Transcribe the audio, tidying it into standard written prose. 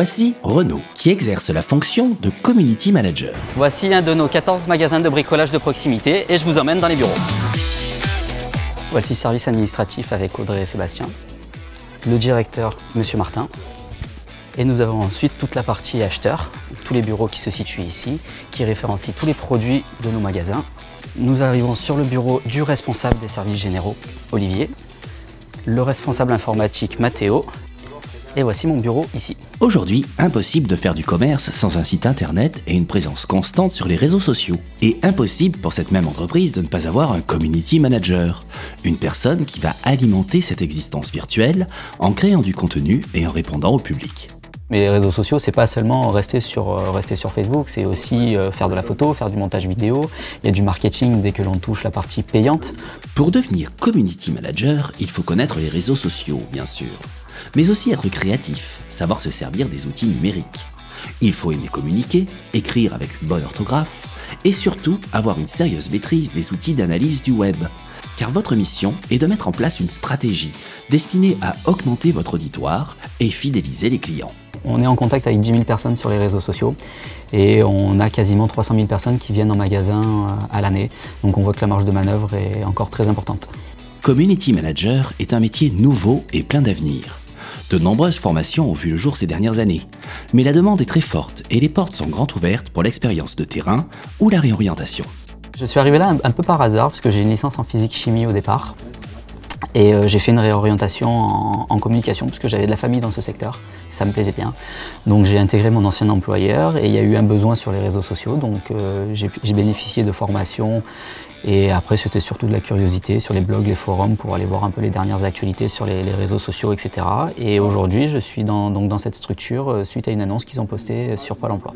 Voici Renaud, qui exerce la fonction de Community Manager. Voici un de nos 14 magasins de bricolage de proximité et je vous emmène dans les bureaux. Voici le service administratif avec Audrey et Sébastien, le directeur, Monsieur Martin. Et nous avons ensuite toute la partie acheteur, tous les bureaux qui se situent ici, qui référencient tous les produits de nos magasins. Nous arrivons sur le bureau du responsable des services généraux, Olivier, le responsable informatique, Mathéo, et voici mon bureau ici. Aujourd'hui, impossible de faire du commerce sans un site internet et une présence constante sur les réseaux sociaux. Et impossible pour cette même entreprise de ne pas avoir un community manager, une personne qui va alimenter cette existence virtuelle en créant du contenu et en répondant au public. Mais les réseaux sociaux, c'est pas seulement rester sur Facebook, c'est aussi faire de la photo, faire du montage vidéo. Il y a du marketing dès que l'on touche la partie payante. Pour devenir community manager, il faut connaître les réseaux sociaux, bien sûr. Mais aussi être créatif, savoir se servir des outils numériques. Il faut aimer communiquer, écrire avec une bonne orthographe, et surtout avoir une sérieuse maîtrise des outils d'analyse du web. Car votre mission est de mettre en place une stratégie destinée à augmenter votre auditoire et fidéliser les clients. On est en contact avec 10 000 personnes sur les réseaux sociaux et on a quasiment 300 000 personnes qui viennent en magasin à l'année. Donc on voit que la marge de manœuvre est encore très importante. Community Manager est un métier nouveau et plein d'avenir. De nombreuses formations ont vu le jour ces dernières années. Mais la demande est très forte et les portes sont grandes ouvertes pour l'expérience de terrain ou la réorientation. Je suis arrivé là un peu par hasard parce que j'ai une licence en physique-chimie au départ. Et j'ai fait une réorientation en communication parce que j'avais de la famille dans ce secteur, ça me plaisait bien. Donc j'ai intégré mon ancien employeur et il y a eu un besoin sur les réseaux sociaux, donc j'ai bénéficié de formations et après c'était surtout de la curiosité sur les blogs, les forums pour aller voir un peu les dernières actualités sur les réseaux sociaux, etc. Et aujourd'hui je suis dans cette structure suite à une annonce qu'ils ont postée sur Pôle emploi.